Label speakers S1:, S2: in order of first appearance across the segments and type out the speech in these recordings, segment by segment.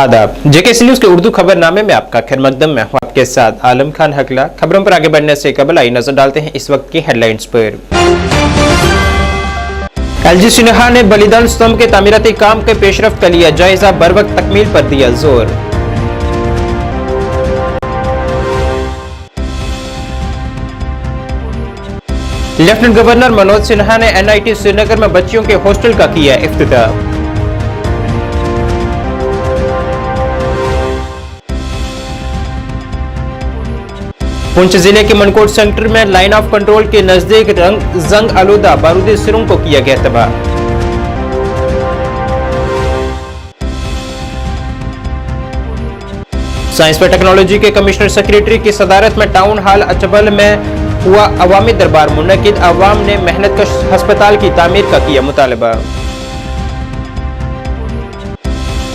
S1: आदाब, JKC news के उर्दू खबरनामे में आपका खैर मकदम। मैं हूं आपके साथ आलम खान हकला। खबरों पर आगे बढ़ने से कबल आई नजर डालते हैं इस वक्त की हेडलाइंस पर। एलजी सिन्हा ने बलिदान स्तंभ के तामीराती काम के पेशरफ्त का लिया जायजा, बर वक्त तकमील पर दिया जोर। लेफ्टिनेंट गवर्नर मनोज सिन्हा ने एनआईटी श्रीनगर में बच्चियों के हॉस्टल का किया इफ्तिताह। पुंछ जिले के मनकोट सेक्टर में लाइन ऑफ कंट्रोल के नजदीक जंग आलूदा बारूदी सुरंग को किया गया तबाह। साइंस व टेक्नोलॉजी के कमिश्नर सेक्रेटरी की सदारत में टाउन हॉल अचबल में हुआ अवामी दरबार मुनक्किद। अवाम ने मेहनतकश अस्पताल की तामीर का किया मुतालबा।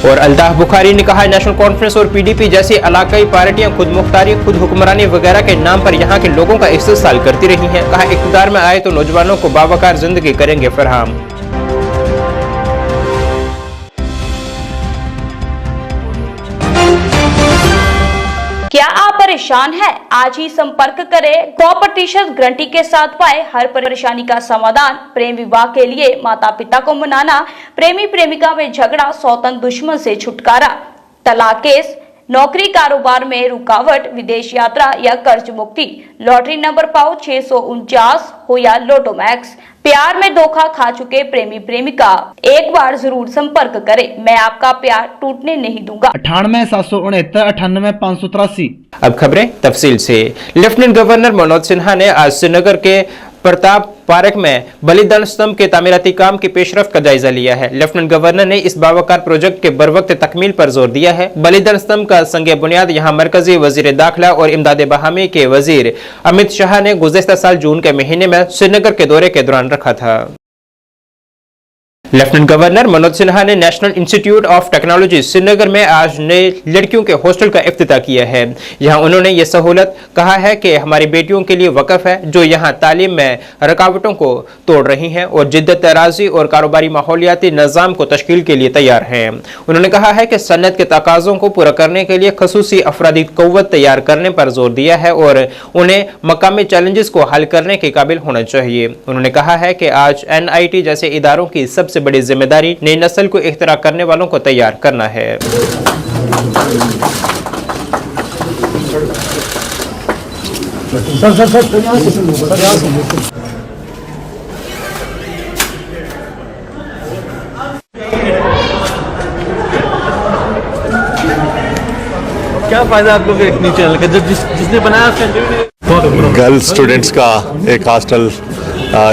S1: और अल्ताफ बुखारी ने कहा, नेशनल कॉन्फ्रेंस और पीडीपी जैसी इलाकाई पार्टियां खुद मुख्तारी, खुद हुक्मरानी वगैरह के नाम पर यहां के लोगों का इस्तेसाल करती रही हैं। कहा, इक़्तिदार में आए तो नौजवानों को बावकार जिंदगी करेंगे फराहम।
S2: क्या आप परेशान हैं? आज ही संपर्क करें। 100% गारंटी के साथ पाए हर परेशानी का समाधान। प्रेम विवाह के लिए माता पिता को मनाना, प्रेमी प्रेमिका में झगड़ा, सौतन दुश्मन से छुटकारा, तलाक केस, नौकरी कारोबार में रुकावट, विदेश यात्रा या कर्ज मुक्ति, लॉटरी नंबर पाओ 649 हो या लोटो मैक्स, प्यार में धोखा खा चुके प्रेमी प्रेमिका, एक बार जरूर संपर्क करें। मैं आपका प्यार टूटने नहीं दूंगा।
S3: 98 769 98 583।
S1: अब खबरें तफसील से। लेफ्टिनेंट गवर्नर मनोज सिन्हा ने आज श्रीनगर के प्रताप पार्क में बलिदान स्तंभ के तामीराती काम की पेशरफ्त का जायजा लिया है। लेफ्टिनेंट गवर्नर ने इस बावकार प्रोजेक्ट के बरवक्त तकमील पर जोर दिया है। बलिदान स्तंभ का संगे बुनियाद यहां मरकजी वजीर दाखिला और इमदाद बहामी के वजीर अमित शाह ने गुज़िश्ता साल जून के महीने में श्रीनगर के दौरे के दौरान रखा था। लेफ्टिनेंट गवर्नर मनोज सिन्हा ने national institute of technology Srinagar में आज नए लड़कियों के हॉस्टल का इफ्तिताह किया है। यहां उन्होंने ये सहूलत कहा है कि हमारी बेटियों के लिए वक़फ़ है, जो यहां तालीम में रुकावटों को तोड़ रही हैं और जिद्दत तराजी और कारोबारी माहौलियाती निज़ाम को तश्कील के लिए तैयार हैं। उन्होंने कहा है कि सन्नत के तकाज़ों को पूरा करने के लिए खसूसी अफरादी क़ुव्वत तैयार करने पर जोर दिया है और उन्हें मकामी चैलेंजेस को हल करने के काबिल होना चाहिए। उन्होंने कहा है कि आज NIT जैसे इदारों की सबसे बड़ी जिम्मेदारी नई नस्ल को इख्तिरा करने वालों को तैयार करना है।
S4: क्या फायदा आप लोग एक न्यूज़ चैनल का, जब जिसने बनाया उसका
S5: गर्ल्स स्टूडेंट्स का एक हॉस्टल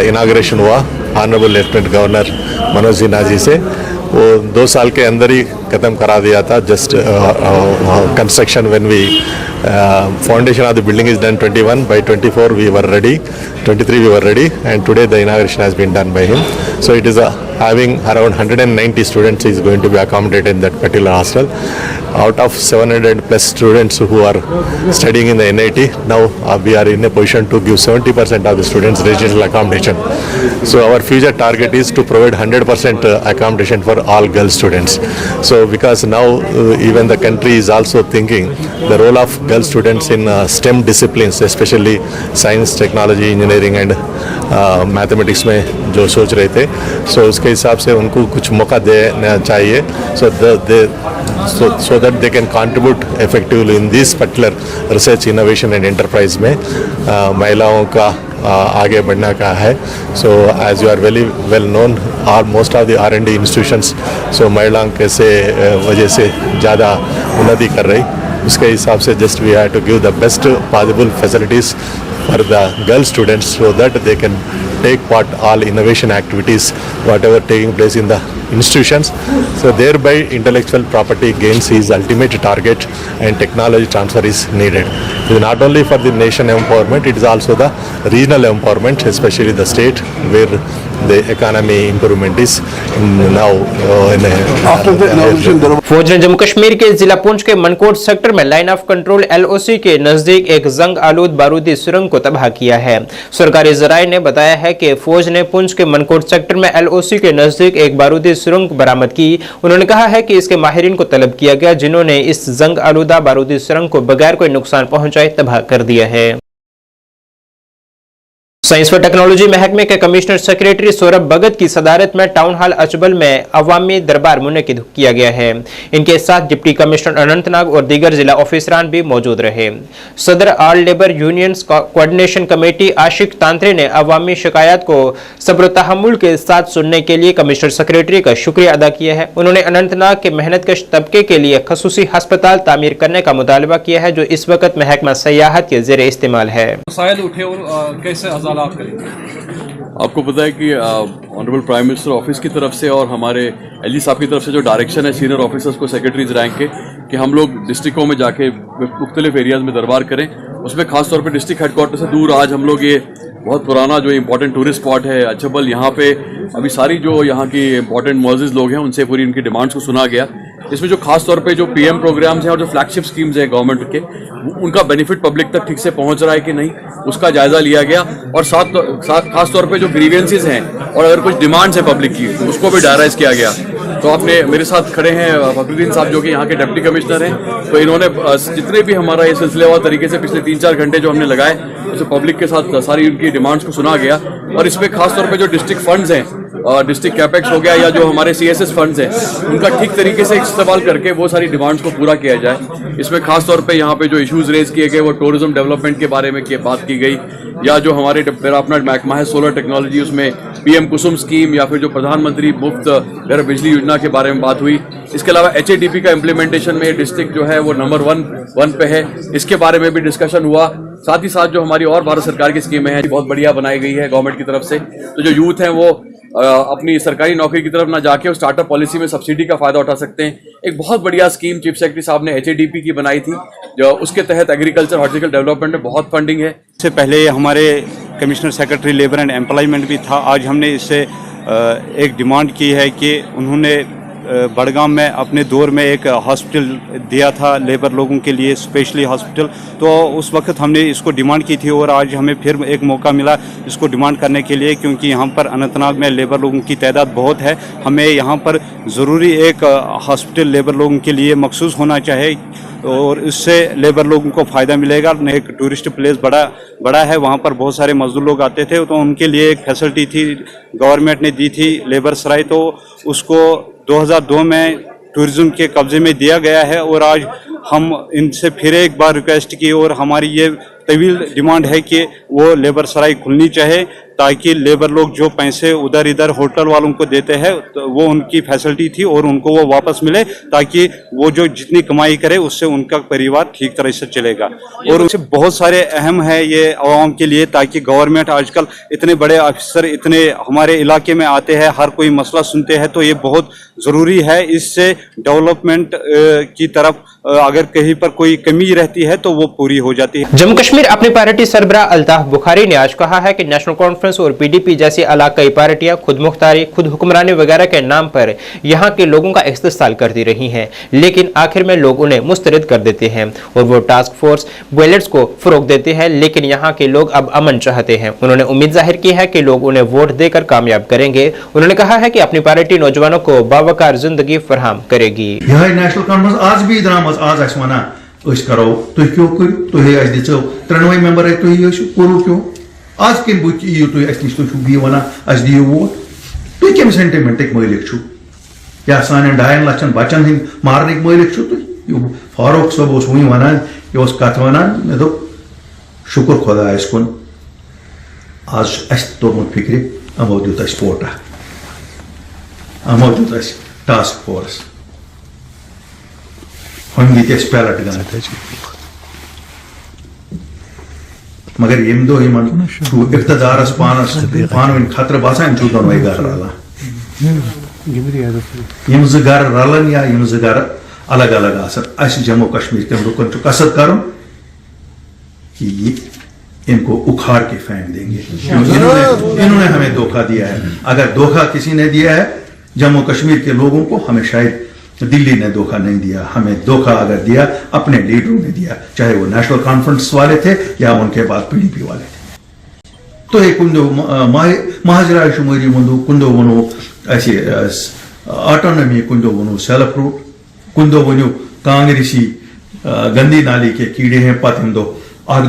S5: इनाग्रेशन हुआ honourable lieutenant governor Manoj Sinha ji से। वो 2 साल के अंदर ही ख़त्म करा दिया था। Just construction when we foundation of the building is done 21, by 24 we were ready, 23 we were ready, and today the inauguration has been done by him. So it is having around 190 students is going to be accommodated in that particular hostel. Out of 700 plus students who are studying in the NIT, now we are in a position to give 70% of the students residential accommodation. So our future target is to provide 100% accommodation for all girl students. So because now even the country is also thinking the role of girl students in STEM disciplines, especially science, technology, engineering and mathematics में जो सोच रहे थे, सो उसके हिसाब से उनको कुछ मौका देना चाहिए, so that they can contribute effectively in this particular research, innovation and enterprise में महिलाओं का आगे बढ़ना का है. So as you are very well known, most of the R&D institutions, so महिलाओं कैसे वजह से ज़्यादा उन्नति कर रही, उसके हिसाब से just we have to give the best possible facilities for the girl students so that they can take part all innovation activities whatever taking place in the institutions. So thereby intellectual property gains is ultimate target and technology transfer is needed. It is not only for the nation empowerment, it is also the regional empowerment, especially the state where the economy improvement is now
S6: after the inauguration.
S1: फौज ने जम्मू कश्मीर के जिला पुंछ के Mankot sector में line of control LOC के नजदीक एक जंग आलूद बारूदी सुरंग को तबाह किया है। सरकारी जराये ने बताया है कि फौज ने पुंछ के मनकोट सेक्टर में LOC के नजदीक एक बारूदी सुरंग बरामद की। उन्होंने कहा है कि इसके माहिरीन को तलब किया गया, जिन्होंने इस जंग आलूदा बारूदी सुरंग को बगैर कोई नुकसान पहुंचाए तबाह कर दिया है। साइंस व टेक्नोलॉजी महकमे के कमिश्नर सेक्रेटरी सौरभ भगत की सदारत में टाउन हॉल अचबल में अवामी दरबार मुनक्किद किया गया है। इनके साथ डिप्टी कमिश्नर अनंतनाग और दीगर जिला ऑफिसरान भी मौजूद रहे। सदर all labour unions coordination committee Ashiq Tantray ने अवामी शिकायत को सब्र तहम्मुल के साथ सुनने के लिए कमिश्नर सेक्रेटरी का शुक्रिया अदा किया है। उन्होंने अनंतनाग के मेहनतकश तबके के लिए खसूसी अस्पताल तामीर करने का मुतालबा किया है, जो इस वक्त महकमा सयाहत के जेर इस्तेमाल है।
S7: उठे और कैसे आप करेंगे?
S8: आपको पता है कि ऑनरेबल प्राइम मिनिस्टर ऑफिस की तरफ से और हमारे LG साहब की तरफ से जो डायरेक्शन है सीनियर ऑफिसर्स को सेक्रेटरीज रैंक के कि हम लोग डिस्ट्रिक्टों में जाके मुख्तलिफ एरियाज में दरबार करें, उसमें खास तौर पे डिस्ट्रिक्ट हेडक्वार्टर से दूर आज हम लोग ये बहुत पुराना जो इम्पोर्टेंट टूरिस्ट स्पॉट है अचबल, यहाँ पे अभी सारी जो यहाँ की इम्पोर्टेंट मुअज़्ज़िज़ लोग हैं उनसे पूरी इनकी डिमांड्स को सुना गया। इसमें जो खास तौर पे जो PM प्रोग्राम्स हैं और जो फ्लैगशिप स्कीम्स हैं गवर्नमेंट के, उनका बेनिफिट पब्लिक तक ठीक से पहुंच रहा है कि नहीं, उसका जायजा लिया गया। और साथ खास तौर पे जो ग्रीवेंसेस हैं और अगर कुछ डिमांड्स हैं पब्लिक की, उसको भी डायराइज किया गया। तो आपने मेरे साथ खड़े हैं फखरुद्दीन साहब जो कि यहाँ के डिप्टी कमिश्नर हैं, तो इन्होंने जितने भी हमारा ये सिलसिलेवार तरीके से पिछले 3-4 घंटे जो हमने लगाए, उसे पब्लिक के साथ सारी उनकी डिमांड्स को सुना गया। और इसमें खास तौर पे जो डिस्ट्रिक्ट फंड्स हैं, डिस्ट्रिक्ट कैपेक्स हो गया या जो हमारे CSS फंड्स हैं, उनका ठीक तरीके से इस्तेमाल करके वो सारी डिमांड्स को पूरा किया जाए। इसमें खास तौर पे यहाँ पे जो इश्यूज रेज किए गए वो टूरिज्म डेवलपमेंट के बारे में बात की गई, या जो हमारे मेरा अपना महकमा है सोलर टेक्नोलॉजी, उसमें PM कुसुम स्कीम या फिर जो प्रधानमंत्री मुफ्त घर बिजली योजना के बारे में बात हुई। इसके अलावा HADP का इम्प्लीमेंटेशन में डिस्ट्रिक्ट जो है वो नंबर 1 पे है, इसके बारे में भी डिस्कशन हुआ। साथ ही साथ जो हमारी और भारत सरकार की स्कीमें हैं बहुत बढ़िया बनाई गई है गवर्नमेंट की तरफ से, तो जो यूथ हैं वो अपनी सरकारी नौकरी की तरफ ना जाके वो स्टार्टअप पॉलिसी में सब्सिडी का फायदा उठा सकते हैं। एक बहुत बढ़िया स्कीम चीफ सेक्रेटरी साहब ने HADP की बनाई थी, जो उसके तहत एग्रीकल्चर हॉर्टिकल्चर डेवलपमेंट में बहुत फंडिंग है।
S9: इससे पहले हमारे commissioner secretary labour and employment भी था। आज हमने इससे एक डिमांड की है कि उन्होंने बड़गाम में अपने दौर में एक हॉस्पिटल दिया था लेबर लोगों के लिए, स्पेशली हॉस्पिटल, तो उस वक्त हमने इसको डिमांड की थी और आज हमें फिर एक मौका मिला इसको डिमांड करने के लिए, क्योंकि यहाँ पर अनंतनाग में लेबर लोगों की तादाद बहुत है। हमें यहाँ पर ज़रूरी एक हॉस्पिटल लेबर लोगों के लिए मखसूस होना चाहिए और इससे लेबर लोगों को फ़ायदा मिलेगा। एक टूरिस्ट प्लेस बड़ा है, वहाँ पर बहुत सारे मजदूर लोग आते थे, तो उनके लिए एक फैसिलिटी थी गवर्नमेंट ने दी थी लेबर सराय, तो उसको 2002 में टूरिज्म के कब्जे में दिया गया है। और आज हम इनसे फिर एक बार रिक्वेस्ट की और हमारी ये तवील डिमांड है कि वो लेबर सराय खुलनी चाहिए, ताकि लेबर लोग जो पैसे उधर इधर होटल वालों को देते हैं तो वो उनकी फैसिलिटी थी और उनको वो वापस मिले, ताकि वो जो जितनी कमाई करे उससे उनका परिवार ठीक तरह से चलेगा। और उससे बहुत सारे अहम है ये आवाम के लिए, ताकि गवर्नमेंट आजकल इतने बड़े अफसर इतने हमारे इलाके में आते हैं, हर कोई मसला सुनते हैं, तो ये बहुत ज़रूरी है। इससे डेवलपमेंट की तरफ अगर कहीं पर कोई कमी रहती है तो वो पूरी हो जाती है।
S1: जम्मू कश्मीर अपनी पार्टी सरबराह अल्ताफ बुखारी ने आज कहा है कि नेशनल कॉन्फ्रेंस और PDP जैसी इलाकाई पार्टियां खुद मुख्तारी, खुद हुक्मरानी वगैरह के नाम पर यहां के लोगों का इस्तेसाल करती रही हैं, लेकिन आखिर में लोग उन्हें मुस्तरद कर देते हैं और वो टास्क फोर्स बैलेट्स को फरोग देते हैं, लेकिन यहाँ के लोग अब अमन चाहते हैं। उन्होंने उम्मीद जाहिर की है कि लोग उन्हें वोट देकर कामयाब करेंगे। उन्होंने कहा है कि अपनी पार्टी नौजवानों को बावकार जिंदगी फराहम करेगी।
S10: यह नेशनल कॉन्फ्रेंस आज भी द्रामज आज आस वना करो तुम क्यों करो तुम दिचो त्रेनवे मेंबर तुम करो क्यों आज कम बुत यू तुम अस नश तुम वन अस दियो वोट तुम कम सेंटिमेंट मालिक छो या सान 2.5 लाख बचन हंद मारन मालिक छो तुम फारूक सब वह वन यह कत वन मे दो शुक्र खुदायस कुन आज अस तोर्मुत फिक्र अमो दित अस पोटा अमो दित अस टास्क फोर्स हम ये पैलट गन मगर यम दो इख्तदारस पानस पान खतर बसान दोनों गर रलान यम ज गर रलन या यम ज गर अलग अलग आस जम्मू कश्मीर के रुकन कसद कर कि इनको उखाड़ के फेंक देंगे। इन्होंने हमें धोखा दिया है। अगर धोखा किसी ने दिया है जम्मू कश्मीर के लोगों को, हमें शायद दिल्ली ने धोखा नहीं दिया, हमें धोखा अगर दिया अपने लीडरों ने दिया, चाहे वो नेशनल कॉन्फ्रेंस वाले थे या उनके बाद पीडीपी वाले थे। तो ये कुंदो महाजरा शुमारी मुंदो कुंदो वनो ऐसे ऑटोनॉमी कुंदो वनो सेल्फ रूट कुंदो वनो कांग्रेसी गंदी नाली के कीड़े हैं पतिम दो आग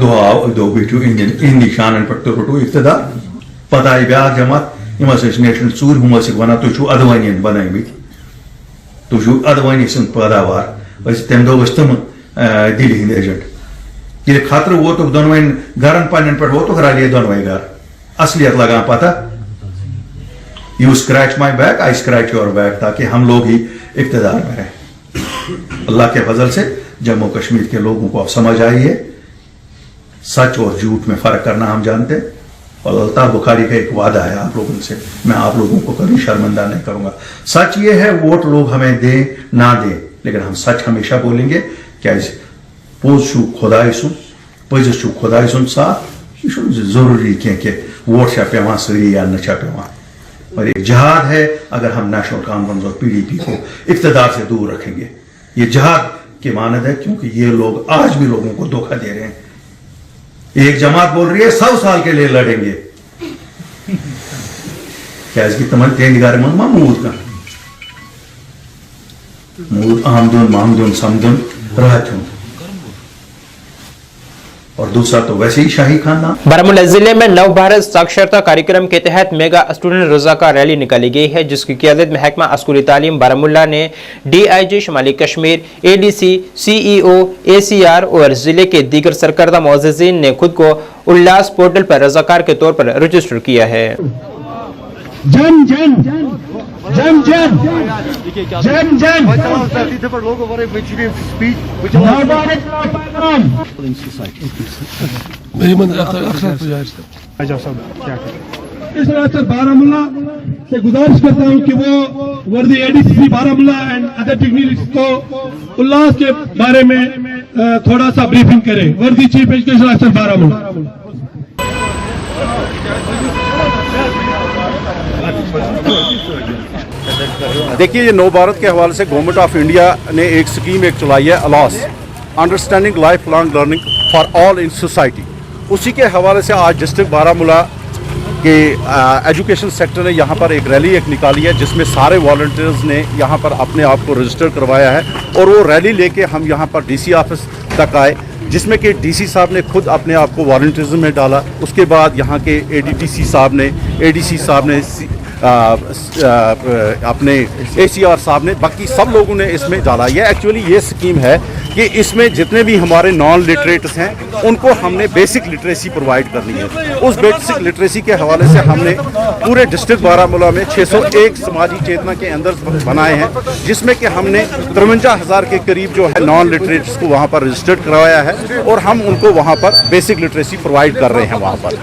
S10: दो बिठू इंदी शान पर तो रोटो इख्तिदार पता है ब्याह जमात इमा से नेशनल सूर हुमा से बना तो छु अदवानी बनाई भी तो छु अदवानी संग पैदावार वैसे तेम दो वस्तम दिल्ली हिंद एजेंट ये खातर वो तो दोनों घरन पानन पर वो तो करा लिए दोनों घर असलियत लगा पता you scratch my back I scratch your back ताकि हम लोग ही इख्तिदार में रहें। अल्लाह के फजल से जम्मू कश्मीर के लोगों को अब समझ आई है सच और झूठ में फर्क करना हम जानते हैं और अल्ताफ बुखारी का एक वादा है आप लोगों से, मैं आप लोगों को कभी शर्मिंदा नहीं करूंगा। सच ये है वोट लोग हमें दें ना दें लेकिन हम सच हमेशा बोलेंगे। क्या पोज छु खुदाई सुन पज छु खुदाई सुन साथ जरूरी कि वोट छा पेवान सरी या न छा पेवान और एक जहाद है अगर हम नेशनल कॉन्फ्रेंस और पीडीपी को इख्तिदार से दूर रखेंगे। ये जहाद की मानद है क्योंकि ये लोग आज भी लोगों को धोखा दे रहे हैं। एक जमात बोल रही है 100 साल के लिए लड़ेंगे क्या इसकी तमन तेंदगार मन महमूद का मूद आमदन मामदन समदन राहतुन और दूसरा तो वैसे ही शाही खाना।
S1: बारामूला जिले में नव भारत साक्षरता कार्यक्रम के तहत मेगा स्टूडेंट रोजाकार रैली निकाली गई है जिसकी क़ियादत महकमा स्कूली तालीम बारामूला ने डीआईजी शुमाली कश्मीर, एडीसी, सीईओ, एसीआर और जिले के दीगर सरकर्दा मुअज़्ज़िज़ीन ने खुद को उल्लास पोर्टल पर रजाकार के तौर पर रजिस्टर किया है।
S3: जन जन जन जन जन जन इस रास्ते बारामूला से गुजारिश करता हूं कि वो वर्दी ADC Baramulla and other dignitaries को उल्लास के बारे में थोड़ा सा ब्रीफिंग करें। वर्दी चीफ एजुकेशन ऑफिसर बारामूला।
S9: देखिए ये नव भारत के हवाले से गवर्नमेंट ऑफ इंडिया ने एक स्कीम चलाई है alas understanding life long learning for all in society. उसी के हवाले से आज डिस्ट्रिक्ट बारामूला के एजुकेशन सेक्टर ने यहाँ पर एक रैली निकाली है जिसमें सारे वॉलंटियर्स ने यहाँ पर अपने आप को रजिस्टर करवाया है और वो रैली लेके हम यहाँ पर डीसी ऑफिस तक आए जिसमें कि डीसी साहब ने खुद अपने आप को वॉलंटियरिज्म में डाला। उसके बाद यहाँ के एडीटीसी साहब ने, एडीसी साहब ने, अपने एसीआर साहब ने, बाकी सब लोगों ने इसमें डाला। ये एक्चुअली ये स्कीम है कि इसमें जितने भी हमारे नॉन लिटरेट्स हैं उनको हमने बेसिक लिटरेसी प्रोवाइड करनी है। उस बेसिक लिटरेसी के हवाले से हमने पूरे डिस्ट्रिक्ट बारामूला में 601 समाजी चेतना के अंदर बनाए हैं जिसमें कि हमने 53,000 के करीब जो है नॉन लिटरेट्स को वहाँ पर रजिस्टर्ड करवाया है और हम उनको वहाँ पर बेसिक लिटरेसी प्रोवाइड कर रहे हैं वहाँ पर।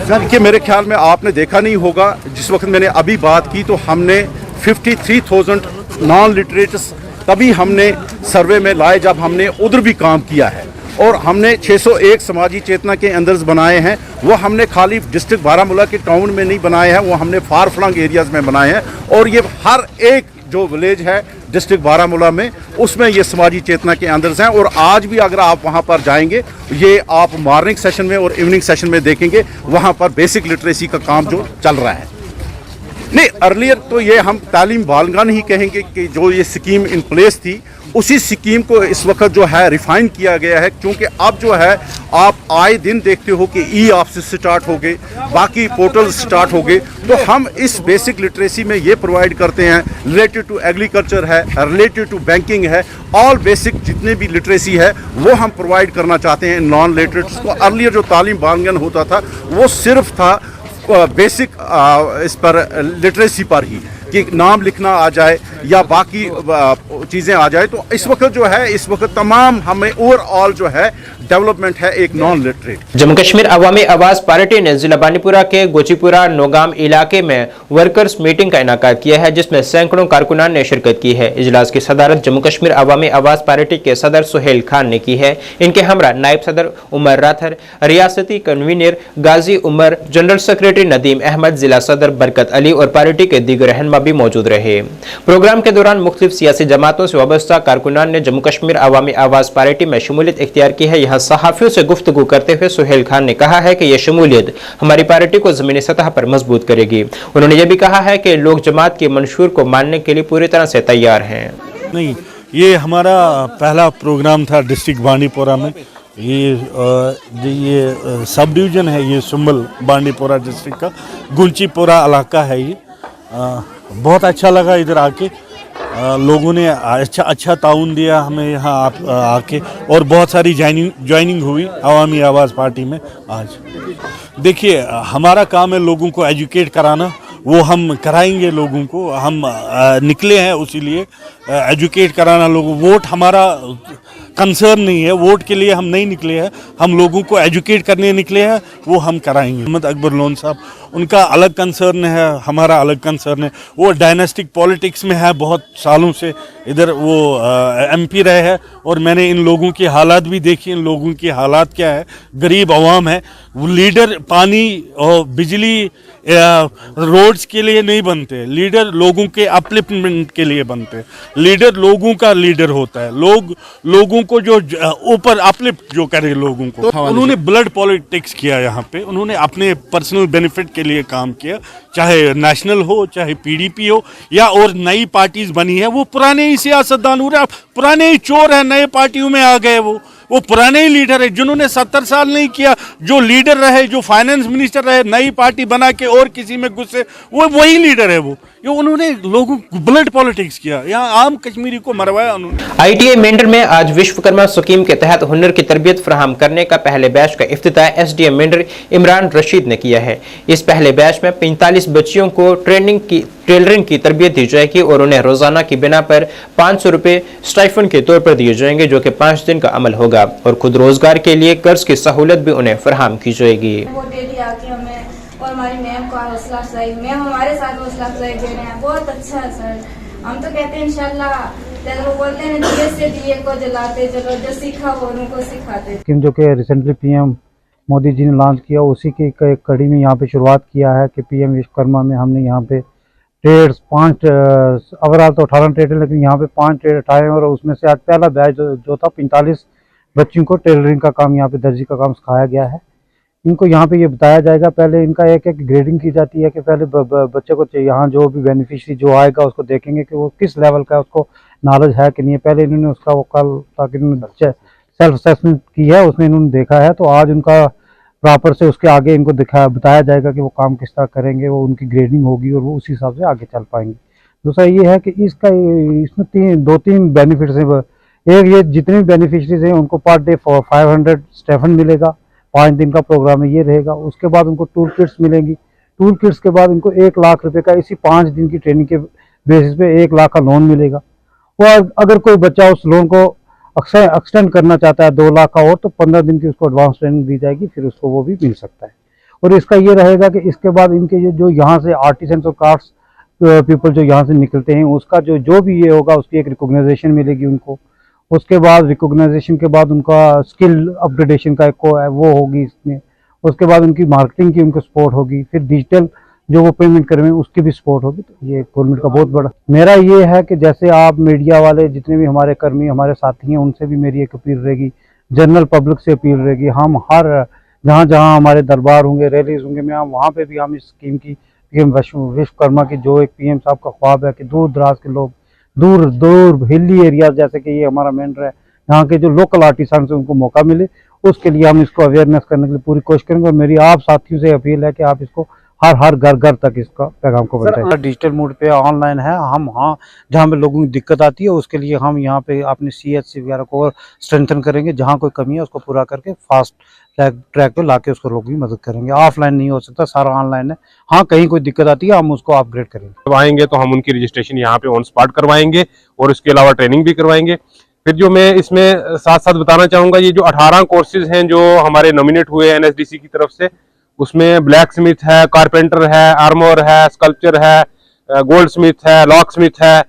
S9: सर कि मेरे ख्याल में आपने देखा नहीं होगा जिस वक्त मैंने अभी बात की तो हमने 53,000 नॉन लिटरेट्स तभी हमने सर्वे में लाए जब हमने उधर भी काम किया है और हमने 601 समाजी चेतना के अंदर बनाए हैं। वो हमने खाली डिस्ट्रिक्ट बारामूला के टाउन में नहीं बनाए हैं, वो हमने फार फ्लंग एरियाज़ में बनाए हैं और ये हर एक जो विलेज है डिस्ट्रिक्ट बारामूला में उसमें ये समाजी चेतना के अंदर हैं। और आज भी अगर आप वहाँ पर जाएंगे ये आप मॉर्निंग सेशन में और इवनिंग सेशन में देखेंगे वहाँ पर बेसिक लिटरेसी का काम जो चल रहा है। नहीं अर्लियर तो ये हम तालीम बालगान ही कहेंगे कि जो ये स्कीम इन प्लेस थी उसी स्कीम को इस वक्त जो है रिफाइन किया गया है क्योंकि अब जो है आप आए दिन देखते हो कि ई ऑफिस स्टार्ट हो गए, बाकी पोर्टल स्टार्ट हो गए। तो हम इस बेसिक लिटरेसी में ये प्रोवाइड करते हैं रिलेटेड टू एग्रीकल्चर है, रिलेटेड टू बैंकिंग है, ऑल बेसिक जितने भी लिटरेसी है वो हम प्रोवाइड करना चाहते हैं नॉन लिटरेट्स को। अर्लियर जो तालीम बालगान होता था वो सिर्फ था बेसिक इस पर लिटरेसी पर ही कि नाम लिखना आ जाए या बाकी चीज़ें आ जाए। तो इस वक्त जो है इस वक्त तमाम हमें ओवरऑल जो है डेवलपमेंट है एक नॉन लिटरेट।
S1: जम्मू कश्मीर अवामी आवाज़ पार्टी ने जिला बांडीपुरा के गोचीपुरा नौगाम इलाके में वर्कर्स मीटिंग का इनाकाद किया है जिसमें सैकड़ों कारकुनान ने शिरकत की है। इजलास की सदारत जम्मू कश्मीर अवामी आवाज़ पार्टी के सदर सुहेल खान ने की है। इनके हमरा नायब सदर उमर राथर, रियासती कन्वीनर गाजी उमर, जनरल सेक्रेटरी नदीम अहमद, जिला सदर बरकत अली और पार्टी के दीगर रहनुमा रहनुमा भी मौजूद रहे। प्रोग्राम के दौरान मुख्तलिफ सियासी जमातों से वाबस्ता कारकुनान ने जम्मू कश्मीर अवामी आवाज़ पार्टी में शमूलियत इख्तियार की है। यहाँ सहाफ़ियों से गुफ्तगू करते हुए सुहेल खान ने कहा है कि यह शमूलियत हमारी पार्टी को ज़मीनी सतह पर मजबूत करेगी। उन्होंने यह भी कहा है कि लोग जमात के मंशूर को मानने के लिए पूरी तरह से तैयार हैं।
S11: नहीं, ये हमारा पहला प्रोग्राम था डिस्ट्रिक्ट बांडीपोरा में। ये सब डिवीज़न है, ये सुंबल बांडीपोरा डिस्ट्रिक्ट का गुंचीपोरा इलाका है। ये बहुत अच्छा लगा इधर आके, लोगों ने अच्छा ताउन दिया हमें यहाँ आके, और बहुत सारी ज्वाइनिंग हुई अवामी आवाज़ पार्टी में। आज देखिए, हमारा काम है लोगों को एजुकेट कराना, वो हम कराएंगे लोगों को। हम निकले हैं उसी लिए एजुकेट कराना लोगों। वोट हमारा कंसर्न नहीं है, वोट के लिए हम नहीं निकले हैं, हम लोगों को एजुकेट करने निकले हैं, वो हम कराएंगे। मोहम्मद अकबर लोन साहब, उनका अलग कंसर्न है, हमारा अलग कंसर्न है। वो डायनेस्टिक पॉलिटिक्स में है, बहुत सालों से इधर वो MP रहे हैं, और मैंने इन लोगों की हालात भी देखी। इन लोगों की हालात क्या है, गरीब आवाम है। वो लीडर पानी और बिजली रोड्स के लिए नहीं बनते, लीडर लोगों के अपलिफ्टमेंट के लिए बनते। लीडर लोगों का लीडर होता है, लोगों को जो ऊपर अपलिफ्ट जो करे लोगों को। तो उन्होंने ब्लड पॉलिटिक्स किया यहाँ पे, उन्होंने अपने पर्सनल बेनिफिट के लिए काम किया, चाहे नेशनल हो, चाहे PDP हो, या और नई पार्टीज बनी है। वो पुराने ही सियासतदान हो रहे, पुराने ही चोर है, नए पार्टियों में आ गए। वो पुराने ही लीडर है, जिन्होंने 70 साल नहीं किया, जो लीडर रहे, जो फाइनेंस मिनिस्टर रहे, नई पार्टी बना के और किसी में घुसे, वो वही लीडर है। वो उन्होंने लोगों को ब्लड पॉलिटिक्स किया, यहाँ आम कश्मीरी को मरवाया उन्होंने।
S1: ITI मेंढर में आज विश्वकर्मा स्कीम के तहत हुनर की तरबियत फराहम करने का पहले बैच का इफ्तिताह SDM मेंढर इमरान रशीद ने किया है। इस पहले बैच में 45 बच्चियों को टेलरिंग की तरबियत दी जाएगी और उन्हें रोजाना की बिना पर 500 रुपए स्टाइफन के तौर पर दिए जाएंगे, जो कि 5 दिन का अमल होगा, और खुद रोजगार के लिए कर्ज की सहूलत भी उन्हें फराहम की जाएगी।
S12: और हमारी मैम को हौसला अफजाई, मैम हमारे साथ हौसला अफजाई दे रहे हैं, बहुत अच्छा है सर। हम तो कहते हैं इंशाल्लाह, वो बोलते हैं दिए से दिए को जलाते चलो, जो सीखा वो उनको सिखाते।
S13: स्कीम जो कि रिसेंटली PM मोदी जी ने लॉन्च किया, उसी की एक कड़ी में यहाँ पे शुरुआत किया है कि PM विश्वकर्मा में हमने यहाँ पे ट्रेड्स 5 ओवरऑल तो 18 ट्रेड है, लेकिन यहाँ पे 5 ट्रेड उठाए, और उसमें से आज पहला बैच जो था 45 बच्चों को टेलरिंग का काम, यहाँ पे दर्जी का काम सिखाया गया है। इनको यहाँ पे ये बताया जाएगा, पहले इनका एक ग्रेडिंग की जाती है कि पहले बच्चे को यहाँ जो भी बेनिफिशियरी जो आएगा उसको देखेंगे कि वो किस लेवल का, उसको नॉलेज है कि नहीं है। पहले इन्होंने उसका वो कल ताकि इन्होंने सेल्फ असेसमेंट की है, उसमें इन्होंने देखा है, तो आज उनका प्रॉपर से उसके आगे इनको बताया जाएगा कि वो काम किस तरह करेंगे, वो उनकी ग्रेडिंग होगी और वो उसी हिसाब से आगे चल पाएंगे। दूसरा ये है कि इसमें 2-3 बेनिफिट्स हैं। एक, ये जितने भी बेनिफिशरीज हैं उनको पर डे 500 स्टाइपेंड मिलेगा, 5 दिन का प्रोग्राम है, ये रहेगा। उसके बाद उनको टूल किट्स मिलेंगी, टूल किट्स के बाद इनको 1 लाख रुपए का इसी 5 दिन की ट्रेनिंग के बेसिस पे 1 लाख का लोन मिलेगा। और अगर कोई बच्चा उस लोन को एक्सटेंड करना चाहता है 2 लाख का और, तो 15 दिन की उसको एडवांस ट्रेनिंग दी जाएगी, फिर उसको वो भी मिल सकता है। और इसका ये रहेगा कि इसके बाद इनके जो यहाँ से आर्टिसंस और क्राफ्ट्स पीपल जो यहाँ से निकलते हैं, उसका जो भी ये होगा उसकी एक रिकॉग्नाइजेशन मिलेगी उनको। उसके बाद रिकॉग्नाइजेशन के बाद उनका स्किल अपग्रेडेशन का वो होगी इसमें। उसके बाद उनकी मार्केटिंग की उनको सपोर्ट होगी, फिर डिजिटल जो वो पेमेंट करवें उसकी भी सपोर्ट होगी। तो ये गवर्नमेंट का बहुत बड़ा मेरा ये है कि जैसे आप मीडिया वाले जितने भी हमारे कर्मी हमारे साथी हैं, उनसे भी मेरी एक अपील रहेगी, जनरल पब्लिक से अपील रहेगी। हम हर जहाँ जहाँ हमारे दरबार होंगे, रैलीज होंगे, मैं वहाँ पे भी हम इस स्कीम की PM विश्वकर्मा की जो एक PM साहब का ख्वाब है कि दूर दराज के लोग, दूर हिली एरिया जैसे कि ये हमारा मेंढर है, यहाँ के जो लोकल आर्टिसान से उनको मौका मिले, उसके लिए हम इसको अवेयरनेस करने के लिए पूरी कोशिश करेंगे। और मेरी आप साथियों से अपील है कि आप इसको हर घर तक इसका पैगाम को बताएं। डिजिटल मोड पे ऑनलाइन है, हम हाँ जहाँ पे लोगों की दिक्कत आती है उसके लिए हम यहाँ पे अपने CHC वगैरह को और स्ट्रेंथन करेंगे, जहाँ कोई कमी है उसको पूरा करके फास्ट ट्रैक पे लाके उसको लोगों की मदद करेंगे। ऑफलाइन नहीं हो सकता, सारा ऑनलाइन है। हाँ कहीं कोई दिक्कत आती है हम उसको अपग्रेड करेंगे।
S14: जब आएंगे तो हम उनकी रजिस्ट्रेशन यहाँ पे ऑन स्पॉट करवाएंगे और इसके अलावा ट्रेनिंग भी करवाएंगे। फिर जो मैं इसमें साथ साथ बताना चाहूँगा, ये जो 18 कोर्सेज हैं जो हमारे नॉमिनेट हुए हैं NSDC की तरफ से, उसमें ब्लैक स्मिथ है, कारपेंटर है, आर्मोर है, स्कल्पचर है, गोल्ड स्मिथ है, लॉक स्मिथ है,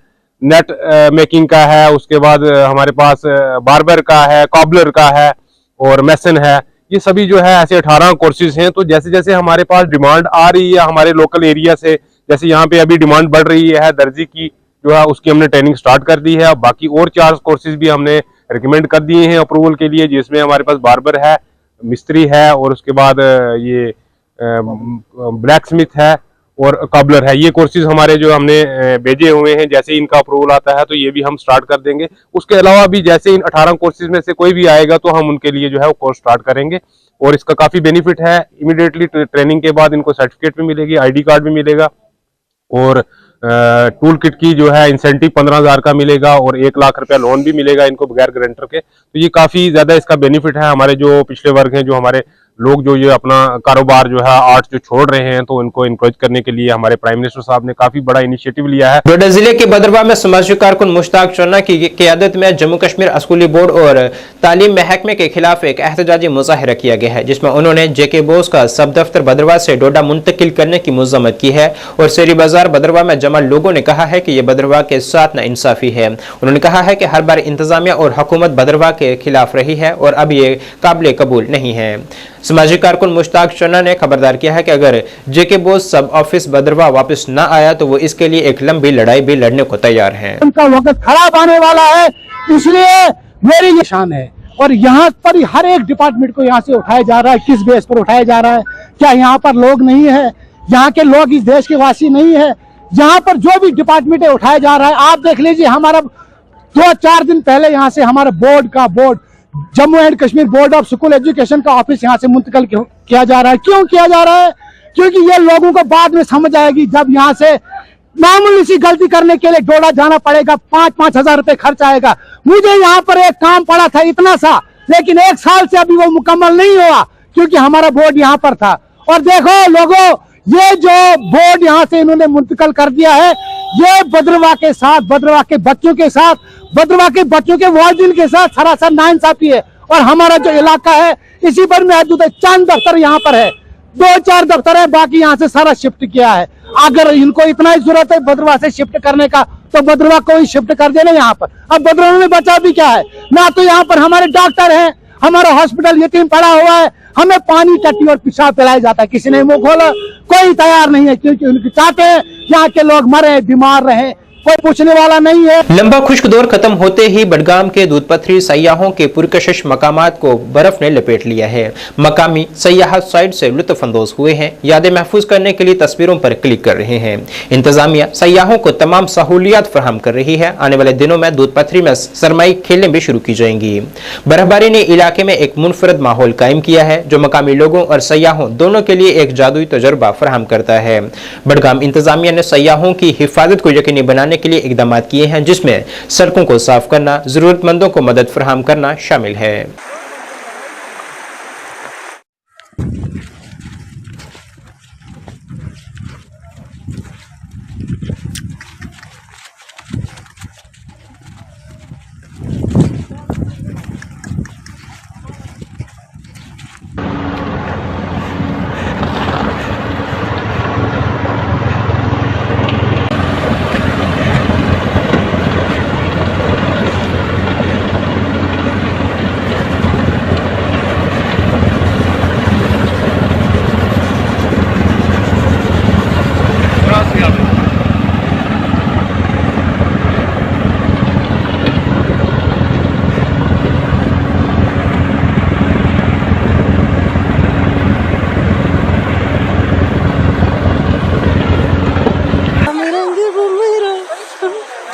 S14: नेट मेकिंग का है, उसके बाद हमारे पास बार्बर का है, कॉबलर का है और मैसन है। ये सभी जो है ऐसे 18 कोर्सेज हैं। तो जैसे जैसे हमारे पास डिमांड आ रही है हमारे लोकल एरिया से, जैसे यहाँ पे अभी डिमांड बढ़ रही है दर्जी की जो है उसकी हमने ट्रेनिंग स्टार्ट कर दी है। बाकी और 4 कोर्सेज भी हमने रिकमेंड कर दिए हैं अप्रूवल के लिए, जिसमें हमारे पास बार्बर है, मिस्त्री है और उसके बाद ये ब्लैक स्मिथ है और काबलर है। ये कोर्सेज हमारे जो हमने भेजे हुए हैं, जैसे इनका अप्रूवल आता है तो ये भी हम स्टार्ट कर देंगे। उसके अलावा भी जैसे इन 18 कोर्सेज में से कोई भी आएगा तो हम उनके लिए जो है वो कोर्स स्टार्ट करेंगे और इसका काफी बेनिफिट है। इमीडिएटली ट्रेनिंग के बाद इनको सर्टिफिकेट भी मिलेगी, ID कार्ड भी मिलेगा और टूल किट की जो है इंसेंटिव 15,000 का मिलेगा और 1 लाख रुपया लोन भी मिलेगा इनको बगैर गारंटर के। तो ये काफी ज्यादा इसका बेनिफिट है। हमारे जो पिछले वर्ग हैं, जो हमारे लोग जो ये अपना कारोबार जो है आर्ट जो छोड़ रहे हैं, तो उनको इनकरेज करने के लिए हमारे प्राइम मिनिस्टर साहब ने काफी बड़ा इनिशिएटिव लिया है।
S1: डोडा जिले के बदरवा में समाजी कारकुन मुश्ताक चन्ना की क़यादत में जम्मू कश्मीर स्कूली बोर्ड और तालीम महकमे के खिलाफ एक एहतजाजी मुजाहिरा किया गया है, जिसमें उन्होंने JK बोस का सब दफ्तर बदरवा से डोडा मुंतकिल करने की मज़म्मत की है और शेरी बाजार बदरवा में जमा लोगों ने कहा है कि यह बदरवा के साथ नाइंसाफी है। उन्होंने कहा है कि हर बार इंतजामिया और हुकूमत बदरवा के खिलाफ रही है और अब ये काबिल कबूल नहीं है। समाजी कारकुन मुश्ताक चन्ना ने खबरदार किया है कि अगर JK बोस सब ऑफिस बदरवा वापस न आया तो वो इसके लिए एक लंबी लड़ाई भी लड़ने को तैयार हैं।
S15: उनका वक्त खराब आने वाला है, इसलिए मेरी ये शान है। और यहाँ पर हर एक डिपार्टमेंट को यहाँ से उठाया जा रहा है। किस बेस पर उठाया जा रहा है? क्या यहाँ पर लोग नहीं है? यहाँ के लोग इस देश के वासी नहीं है? यहाँ पर जो भी डिपार्टमेंट है उठाया जा रहा है। आप देख लीजिए, हमारा 2-4 दिन पहले यहाँ से हमारे board Jammu and Kashmir board of school education का ऑफिस यहाँ से मुंतकिल किया जा रहा है। क्यों किया जा रहा है? क्योंकि ये लोगों को बाद में समझ आएगी, जब यहाँ से मामूली सी गलती करने के लिए डोडा जाना पड़ेगा, 5-5 हजार रुपए खर्च आएगा। मुझे यहाँ पर एक काम पड़ा था इतना सा, लेकिन 1 साल से अभी वो मुकम्मल नहीं हुआ क्योंकि हमारा बोर्ड यहाँ पर था। और देखो लोगों, ये जो बोर्ड यहाँ से इन्होंने मुंतकिल कर दिया है, ये बदरवा के साथ, बदरवा के बच्चों के साथ, बदरवा के बच्चों के वालिदैन के साथ सरासर नाइंसाफी है। और हमारा जो इलाका है इसी पर महदूद है। चंद दफ्तर यहाँ पर है, 2-4 दफ्तर है, बाकी यहाँ से सारा शिफ्ट किया है। अगर इनको इतना ही जरूरत है बदरवा से शिफ्ट करने का तो बदरवा को ही शिफ्ट कर देना यहाँ पर। अब बदरवा में बचा भी क्या है? ना तो यहाँ पर हमारे डॉक्टर हैं, हमारा हॉस्पिटल यतीम पड़ा हुआ है, हमें पानी टट्टी और पेशाब पिलाया जाता है। किसी ने मुंह खोला, कोई तैयार नहीं है, क्योंकि उनके चाहते हैं यहाँ के लोग मरे, बीमार रहे, कोई पूछने वाला नहीं है।
S1: लंबा खुश्क दौर खत्म होते ही बडगाम के दूधपथरी सयाहों के पुरकशिश मकामात को बर्फ ने लपेट लिया है। मकामी सयाहत साइट से लुत्फ अंदोज हुए हैं, यादें महफूज करने के लिए तस्वीरों पर क्लिक कर रहे हैं। इंतजामिया सयाहों को तमाम सहूलियात फराहम कर रही है। आने वाले दिनों में दूधपथरी में सरमाई खेलें भी शुरू की जाएंगी। बर्फबारी ने इलाके में एक मुनफरद माहौल कायम किया है, जो मकामी लोगों और सयाहों दोनों के लिए एक जादुई तजुर्बा फराहम करता है। बडगाम इंतजामिया ने सयाहों की हिफाजत को यकीनी बनाने के लिए इकदाम किए हैं, जिसमें सड़कों को साफ करना, जरूरतमंदों को मदद फराहम करना शामिल है।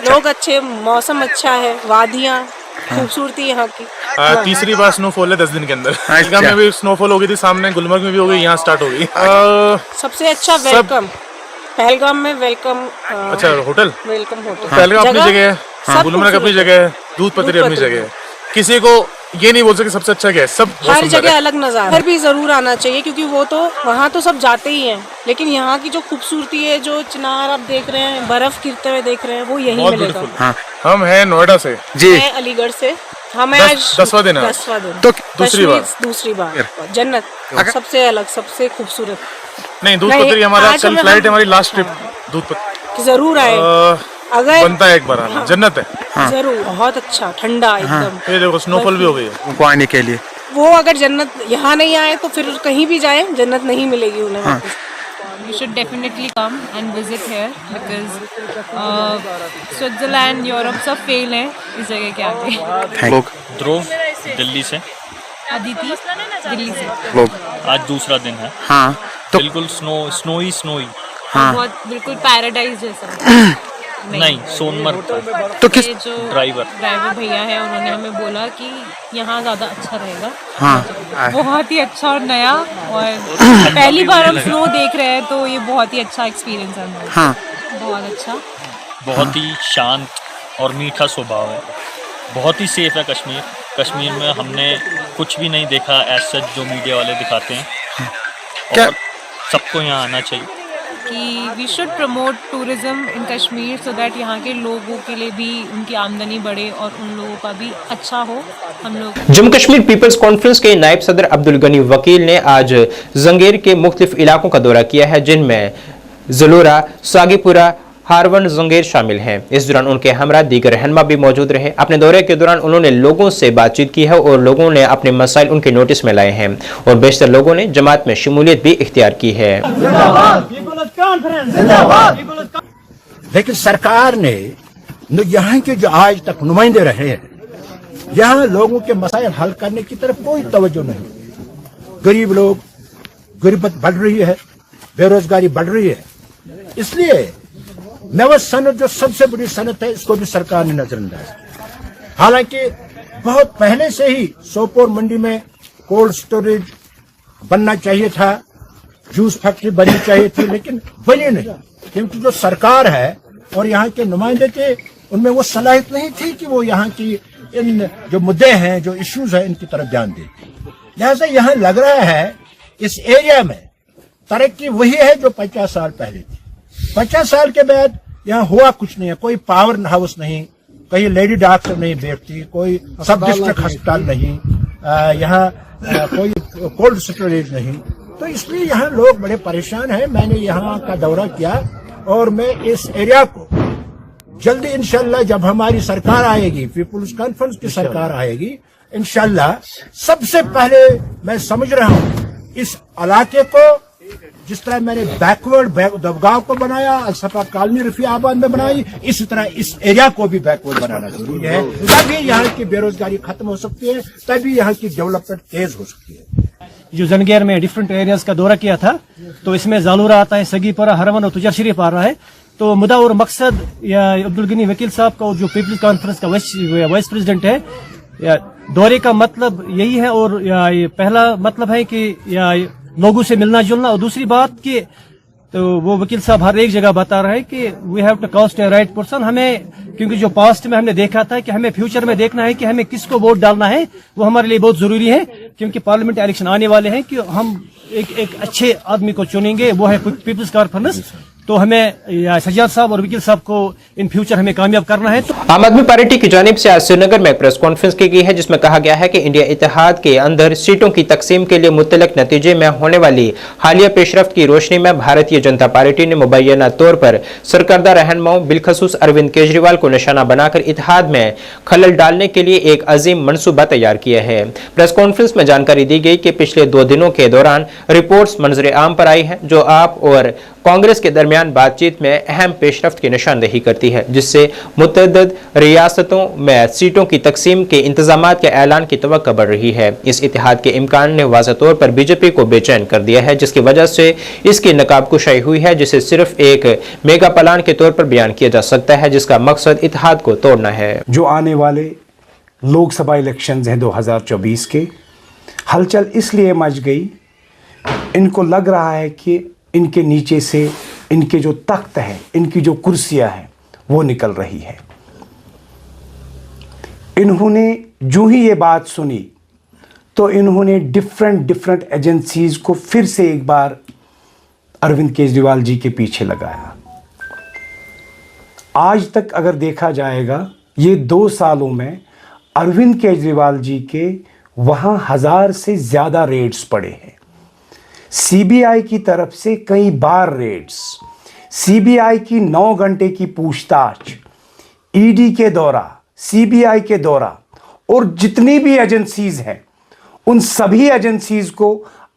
S16: लोग अच्छे, मौसम अच्छा है, वादियाँ, खूबसूरती यहाँ की।
S17: तीसरी बार स्नोफॉल है 10 दिन के अंदर। पहलगाम में भी स्नोफॉल हो गई थी, सामने गुलमर्ग में भी हो गई, यहाँ स्टार्ट हो गई।
S16: सबसे अच्छा वेलकम पहलगाम में, वेलकम।
S17: अच्छा होटल,
S16: वेलकम होटल।
S17: पहलगाम अपनी जगह है, गुलमर्ग अपनी जगह है, दूधपथरी अपनी जगह है। किसी को ये नहीं बोल सकते सबसे अच्छा क्या है, सब
S16: हर जगह अलग नजारा। घर भी जरूर आना चाहिए, क्योंकि वो तो वहाँ तो सब जाते ही हैं, लेकिन यहाँ की जो खूबसूरती है, जो चिनार आप देख रहे हैं, बर्फ गिरते हुए देख रहे हैं, वो यही मिलेगा।
S17: हाँ। हम हैं नोएडा से
S16: जी, मैं अलीगढ़ से। हमें आज
S17: 10वां दिन है।
S16: 10वां दिन
S17: तो दूसरी बार
S16: जन्नत सबसे अलग, सबसे खूबसूरत।
S17: नहीं, दूधपथरी हमारा कल फ्लाइट है, हमारी लास्ट ट्रिप दूधपथरी।
S16: जरूर आए, अगर
S17: बनता है एक बार आना, जन्नत है।
S16: हाँ। जरूर, बहुत अच्छा, ठंडा एकदम।
S17: ये देखो स्नोफॉल भी हो गई है उनको आने के लिए।
S16: वो अगर जन्नत यहाँ नहीं आए तो फिर कहीं भी जाए, जन्नत नहीं मिलेगी उन्हें। you should definitely come and visit here because Switzerland, Europe सब फेल है इस जगह के आगे।
S18: लोग ध्रुव दिल्ली से,
S16: अदिति दिल्ली से।
S18: लोग आज दूसरा दिन है।
S15: हाँ
S18: तो बिल्कुल स्नोई
S16: हाँ बहुत बिल्कुल पैराडाइज जैसा।
S18: नहीं सोनमर्ग था।
S15: तो किस
S16: जो
S18: ड्राइवर
S16: भैया है उन्होंने हमें बोला कि यहाँ ज़्यादा अच्छा रहेगा।
S15: हाँ
S16: बहुत ही अच्छा और नया, और पहली बार हम स्नो देख रहे हैं तो ये बहुत ही अच्छा एक्सपीरियंस है हमारा।
S15: हाँ
S16: बहुत अच्छा,
S18: बहुत ही शांत और मीठा स्वभाव है। बहुत ही सेफ है कश्मीर। कश्मीर में हमने कुछ भी नहीं देखा ऐसा जो मीडिया वाले दिखाते हैं। और सबको यहाँ आना चाहिए
S16: कि we should promote tourism in Kashmir so that यहाँ के लोगों के लिए भी उनकी आमदनी बढ़े और उन लोगों का भी अच्छा हो। हम लोग
S1: जम्मू कश्मीर पीपल्स कॉन्फ्रेंस के नायब सदर अब्दुल गनी वकील ने आज जंगेर के मुख्तलिफ इलाकों का दौरा किया है, जिनमें जलोरा, सागीपुरा, हारवन, जंगेर शामिल हैं। इस दौरान उनके हमरा दीगर रहनुमा भी मौजूद रहे। अपने दौरे के दौरान उन्होंने लोगों से बातचीत की है और लोगों ने अपने मसाइल उनके नोटिस में लाए हैं और बेशतर लोगों ने जमात में शमूलियत भी इख्तियार की है।
S15: लेकिन सरकार ने यहाँ के जो आज तक नुमाइंदे रहे हैं, यहाँ लोगों के मसाइल हल करने की तरफ कोई तवज्जो नहीं। गरीब लोग, गुर्बत बढ़ रही है, बेरोजगारी बढ़ रही है। इसलिए नव सनत जो सबसे बड़ी सनत है, इसको भी सरकार ने नजरअंदाज। हालांकि बहुत पहले से ही सोपोर मंडी में कोल्ड स्टोरेज बनना चाहिए था, जूस फैक्ट्री बननी चाहिए थी, लेकिन बनी नहीं, क्योंकि जो सरकार है और यहाँ के नुमाइंदे थे उनमें वो सलाहियत नहीं थी कि वो यहाँ की इन जो मुद्दे हैं, जो इश्यूज हैं, इनकी तरफ ध्यान दे। लिहाजा यहाँ लग रहा है इस एरिया में तरक्की वही है जो 50 साल पहले थी। 50 साल के बाद यहाँ हुआ कुछ नहीं है। कोई पावर हाउस नहीं, कहीं लेडी डॉक्टर नहीं बैठती, कोई सब डिस्ट्रिक्ट अस्पताल नहीं, यहाँ कोई कोल्ड स्टोरेज नहीं। तो इसलिए यहाँ लोग बड़े परेशान हैं। मैंने यहाँ का दौरा किया और मैं इस एरिया को जल्दी इंशाल्लाह जब हमारी सरकार आएगी, पीपुल्स कॉन्फ्रेंस की सरकार आएगी, इंशाल्लाह सबसे पहले मैं समझ रहा हूँ इस इलाके को जिस तरह मैंने बैकवर्ड दबगाव को बनाया, अलसफा कॉलोनी रफी आबाद में बनाई, इसी तरह इस एरिया को भी बैकवर्ड बनाना जरूरी है। तभी यहाँ की बेरोजगारी खत्म हो सकती है, तभी यहाँ की डेवलपमेंट तेज हो सकती है।
S13: जो जंगेर में डिफरेंट एरियाज का दौरा किया था, तो इसमें जालूरा आता है, सगीपुरा, हरवन और तुजार शरीफ आ रहा है। तो मुद्दा और मकसद या अब्दुल गनी वकील साहब का जो पीपल्स कॉन्फ्रेंस का वाइस प्रेसिडेंट है, या दौरे का मतलब यही है। और ये पहला मतलब है कि या लोगों से मिलना जुलना, और दूसरी बात कि तो वो वकील साहब हर एक जगह बता रहे हैं कि we have to cast a right person. हमें, क्योंकि जो पास्ट में हमने देखा था कि हमें फ्यूचर में देखना है कि हमें किसको वोट डालना है, वो हमारे लिए बहुत जरूरी है, क्योंकि पार्लियामेंट इलेक्शन आने वाले हैं कि हम एक अच्छे आदमी को चुनेंगे, वो है पीपल्स कॉन्फ्रेंस। तो हमें सज्जाद साहब और वकील साहब को इन फ्यूचर हमें कामयाब करना है। तो
S1: आम आदमी पार्टी की जानिब से आज श्रीनगर में एक प्रेस कॉन्फ्रेंस की गई है, जिसमें कहा गया है कि इंडिया इत्तेहाद के अंदर सीटों की तकसीम के लिए मुतल्लक नतीजे में होने वाली हालिया पेशरफ्त की रोशनी में भारतीय जनता पार्टी ने मुबैना तौर पर सरकर्दा रहनुमाओं बिलखसूस अरविंद केजरीवाल को निशाना बनाकर इत्तेहाद में खलल डालने के लिए एक अजीम मनसूबा तैयार किया है। प्रेस कॉन्फ्रेंस में जानकारी दी गई कि पिछले 2 दिनों के दौरान रिपोर्ट्स मंजर आम पर आई है, जो आप और कांग्रेस के दरमियान बातचीत में अहम पेशरफ्त की निशानदेही करती है, जिससे मुतअद्दिद रियासतों में सीटों की तकसीम के इंतजामात के ऐलान की तवक्को बढ़ रही है। इस इत्तेहाद के इम्कान ने वाज़ह तौर पर बीजेपी को बेचैन कर दिया है, जिसकी वजह से इसकी नकाबकुशाई हुई है, जिसे सिर्फ एक मेगा प्लान के तौर पर बयान किया जा सकता है, जिसका मकसद इत्तेहाद को तोड़ना है।
S19: जो आने वाले लोकसभा इलेक्शंस हैं 2024 के, हलचल इसलिए मच गई, इनको लग रहा है कि इनके नीचे से इनके जो तख्त है, इनकी जो कुर्सियां हैं, वो निकल रही है। इन्होंने जो ही ये बात सुनी तो इन्होंने डिफरेंट एजेंसीज को फिर से एक बार अरविंद केजरीवाल जी के पीछे लगाया। आज तक अगर देखा जाएगा, ये 2 सालों में अरविंद केजरीवाल जी के वहां 1000 से ज्यादा रेड्स पड़े हैं। सीबीआई की तरफ से कई बार रेड्स, सीबीआई की 9 घंटे की पूछताछ, ईडी के दौरा, सीबीआई के दौरा, और जितनी भी एजेंसीज हैं, उन सभी एजेंसीज को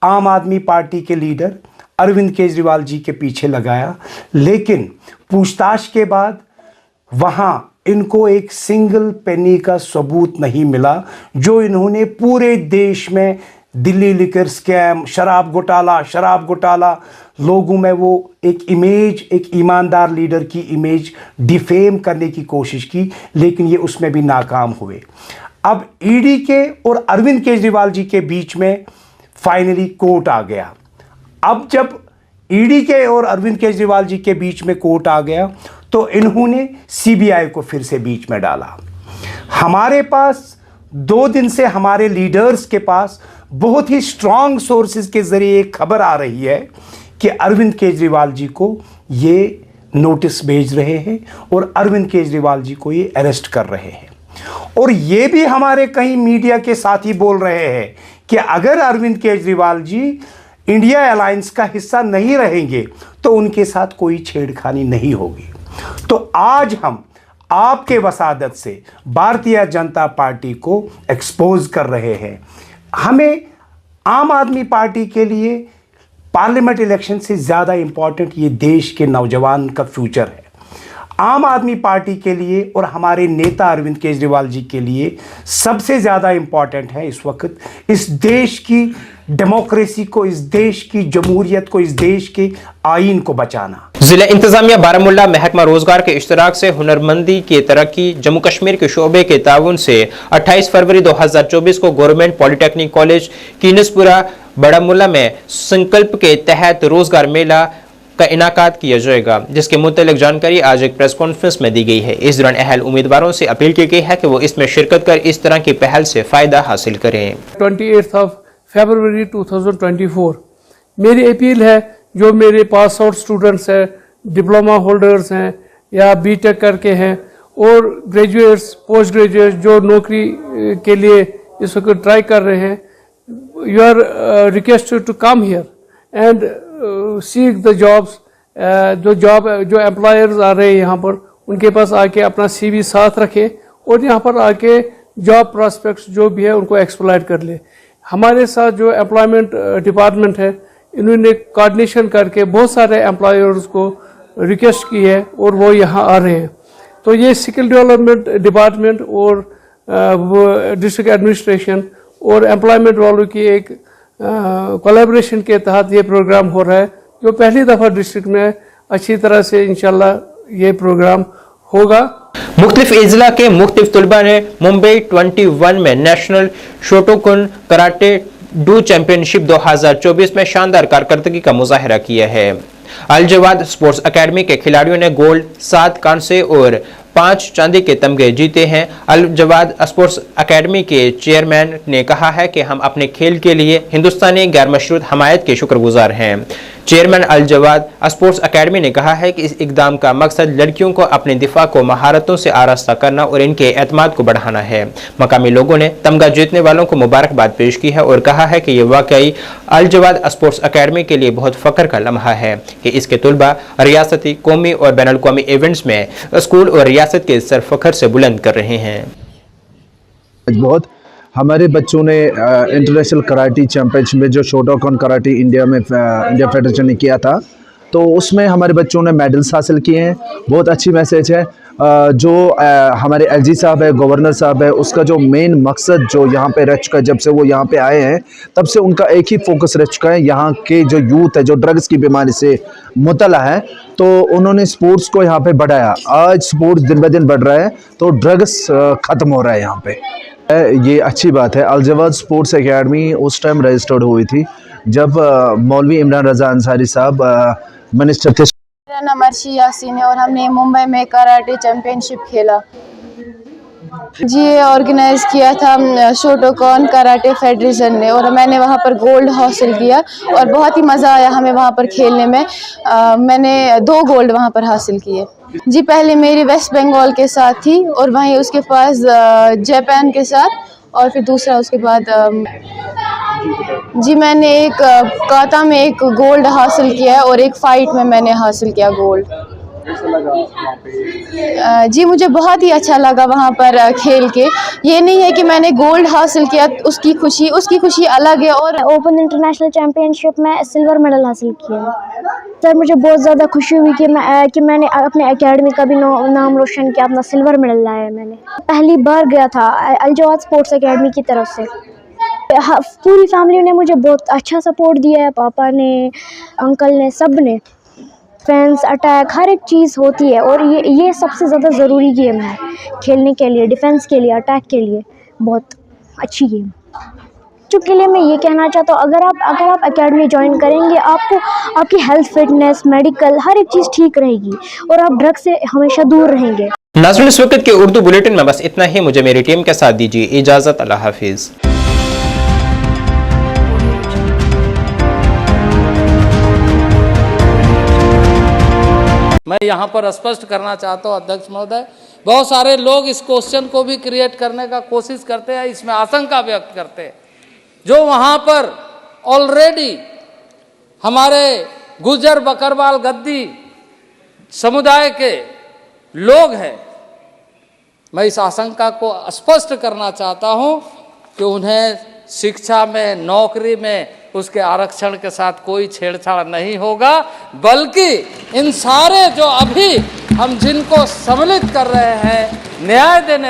S19: आम आदमी पार्टी के लीडर अरविंद केजरीवाल जी के पीछे लगाया, लेकिन पूछताछ के बाद वहाँ इनको एक सिंगल पेनी का सबूत नहीं मिला जो इन्होंने पूरे देश में दिल्ली लिकर स्कैम, शराब घोटाला, लोगों में वो एक इमेज, एक ईमानदार लीडर की इमेज डिफेम करने की कोशिश की, लेकिन ये उसमें भी नाकाम हुए। अब ईडी के और अरविंद केजरीवाल जी के बीच में फाइनली कोर्ट आ गया। अब जब ईडी के और अरविंद केजरीवाल जी के बीच में कोर्ट आ गया तो इन्होंने सीबीआई को फिर से बीच में डाला। हमारे पास 2 दिन से हमारे लीडर्स के पास बहुत ही स्ट्रांग सोर्सेज के जरिए एक खबर आ रही है कि अरविंद केजरीवाल जी को ये नोटिस भेज रहे हैं और अरविंद केजरीवाल जी को ये अरेस्ट कर रहे हैं। और ये भी हमारे कई मीडिया के साथी बोल रहे हैं कि अगर अरविंद केजरीवाल जी इंडिया अलायंस का हिस्सा नहीं रहेंगे तो उनके साथ कोई छेड़खानी नहीं होगी। तो आज हम आपके वसादत से भारतीय जनता पार्टी को एक्सपोज कर रहे हैं। हमें आम आदमी पार्टी के लिए पार्लियामेंट इलेक्शन से ज़्यादा इंपॉर्टेंट ये देश के नौजवान का फ्यूचर है। आम आदमी पार्टी के लिए और हमारे नेता अरविंद केजरीवाल जी के लिए सबसे ज़्यादा इंपॉर्टेंट है इस वक्त इस देश की डेमोक्रेसी को, इस देश की जमहूरियत को, इस देश के आईन को बचाना।
S1: जिला इंतजामिया बारामूला महकमा रोजगार के इश्तराक से हुनरमंदी की तरक्की जम्मू कश्मीर के शोबे के ताउन से 28 फरवरी 2024 को गवर्नमेंट पॉलिटेक्निक कॉलेज कीनसपुरा बारामूला में संकल्प के तहत रोजगार मेला का इनाकाद किया जाएगा, जिसके मुतल्लिक जानकारी आज एक प्रेस कॉन्फ्रेंस में दी गई है। इस दौरान अहल उम्मीदवारों से अपील की गई है कि वो इसमें शिरकत कर इस तरह की पहल से फायदा हासिल करें।
S7: 28 फरवरी 2024 मेरी अपील है, जो मेरे पास आउट स्टूडेंट्स हैं, डिप्लोमा होल्डर्स हैं या बीटेक करके हैं और ग्रेजुएट्स, पोस्ट ग्रेजुएट्स जो नौकरी के लिए इस वक्त ट्राई कर रहे हैं, you are requested to come here and seek the jobs. जो एम्प्लॉयर्स आ रहे हैं यहाँ पर, उनके पास आके अपना CV साथ रखें और यहाँ पर आके जॉब प्रॉस्पेक्ट्स जो भी है उनको एक्सप्लॉइट कर ले। हमारे साथ जो एम्प्लॉयमेंट डिपार्टमेंट है, इन्होंने कोऑर्डिनेशन करके बहुत सारे एम्प्लॉयर्स को रिक्वेस्ट की है और वो यहाँ आ रहे हैं। तो ये स्किल डेवलपमेंट डिपार्टमेंट और डिस्ट्रिक्ट एडमिनिस्ट्रेशन और एम्प्लॉयमेंट वालों की एक कोलैबोरेशन के तहत ये प्रोग्राम हो रहा है, जो पहली दफ़ा डिस्ट्रिक्ट में अच्छी तरह से इंशाल्लाह ये प्रोग्राम होगा।
S1: मुख्तलिफ इजला के मुख्तलिफ तलबा ने मुंबई 21 में नेशनल शोटोकुन कराटे डू चैंपियनशिप 2024 में शानदार कारकर्दगी का मुजाहरा किया है। अल जवाद स्पोर्ट्स अकेडमी के खिलाड़ियों ने गोल्ड, 7 कांसे और 5 चांदी के तमगे जीते हैं। अल जवाद स्पोर्ट्स अकेडमी के चेयरमैन ने कहा है कि हम अपने खेल के लिए हिंदुस्तानी गैर मशरूत हमायत के शुक्रगुजार हैं। चेयरमैन अल जवाद स्पोर्ट्स अकेडमी ने कहा है कि इस इकदाम का मकसद लड़कियों को अपने दिफा को महारतों से आरास्ता करना और इनके एतमाद को बढ़ाना है। मकामी लोगों ने तमगा जीतने वालों को मुबारकबाद पेश की है और कहा है कि यह वाकई अल जवाद स्पोर्ट्स अकेडमी के लिए बहुत फख्र का लम्हा है कि इसके तलबा रियासती, कौमी और बैनुल अक़वामी इवेंट्स में स्कूल और रियासत के सर फख्र से बुलंद कर रहे हैं।
S6: बहुत हमारे बच्चों ने इंटरनेशनल कराटे चैंपियनशिप में जो शोटोकन कराटे इंडिया फेडरेशन ने किया था, तो उसमें हमारे बच्चों ने मेडल्स हासिल किए हैं। बहुत अच्छी मैसेज है। जो हमारे LG साहब है, गवर्नर साहब है, उसका जो मेन मकसद जो यहाँ पे रह चुका है, जब से वो यहाँ पे आए हैं तब से उनका एक ही फोकस रह चुका है, यहाँ के जो यूथ है जो ड्रग्स की बीमारी से मुतला है, तो उन्होंने स्पोर्ट्स को यहाँ पे बढ़ाया। आज स्पोर्ट्स दिन ब दिन बढ़ रहा है तो ड्रग्स ख़त्म हो रहा है यहाँ पे। ये अच्छी बात है। अल जवाद स्पोर्ट्स एकेडमी उस टाइम रजिस्टर्ड हुई थी जब मौलवी इमरान रज़ा अंसारी साहब मिनिस्टर थे।
S12: मेरा नाम अर्शी यासीन है और हमने मुंबई में कराटे चैंपियनशिप खेला जी, ऑर्गेनाइज किया था शोटोकन कराटे फेडरेशन ने, और मैंने वहाँ पर गोल्ड हासिल किया और बहुत ही मज़ा आया हमें वहाँ पर खेलने में। मैंने 2 गोल्ड वहाँ पर हासिल किए जी। पहले मेरी वेस्ट बंगाल के साथ थी और वहीं उसके पास जापान के साथ, और फिर दूसरा उसके बाद जी मैंने एक काता में एक गोल्ड हासिल किया है और एक फ़ाइट में मैंने हासिल किया गोल्ड।
S20: कैसा लगा वहाँ पे?
S21: जी मुझे बहुत ही अच्छा लगा वहाँ पर खेल के। ये नहीं है कि मैंने गोल्ड हासिल किया उसकी खुशी अलग है। और
S22: ओपन इंटरनेशनल चैम्पियनशिप में सिल्वर मेडल हासिल किया। सर मुझे बहुत ज़्यादा खुशी हुई कि मैंने अपने एकेडमी का भी नाम रोशन किया, अपना सिल्वर मेडल लाया मैंने। पहली बार गया था अल-जवाद स्पोर्ट्स एकेडमी की तरफ से। पूरी फैमिली ने मुझे बहुत अच्छा सपोर्ट दिया है, पापा ने, अंकल ने, सब ने। डिफेंस, अटैक, हर एक चीज़ होती है और ये सबसे ज़्यादा ज़रूरी गेम है खेलने के लिए, डिफेंस के लिए, अटैक के लिए बहुत अच्छी गेम। के लिए मैं ये कहना चाहता हूँ, अगर आप एकेडमी ज्वाइन करेंगे, आपकी हेल्थ, फिटनेस, मेडिकल हर एक चीज़ ठीक रहेगी और आप ड्रग से हमेशा दूर रहेंगे।
S1: नाज़रीन, इस वक्त के उर्दू बुलेटिन में बस इतना ही। मुझे मेरी टीम के साथ दीजिए इजाज़त। अल्लाह हाफिज़।
S23: मैं यहाँ पर स्पष्ट करना चाहता हूँ अध्यक्ष महोदय, बहुत सारे लोग इस क्वेश्चन को भी क्रिएट करने का कोशिश करते हैं, इसमें आशंका व्यक्त करते हैं। जो वहाँ पर ऑलरेडी हमारे गुर्जर, बकरवाल, गद्दी समुदाय के लोग हैं, मैं इस आशंका को स्पष्ट करना चाहता हूँ कि उन्हें शिक्षा में, नौकरी में उसके आरक्षण के साथ कोई छेड़छाड़ नहीं होगा, बल्कि इन सारे जो अभी हम जिनको सम्मिलित कर रहे हैं न्याय देने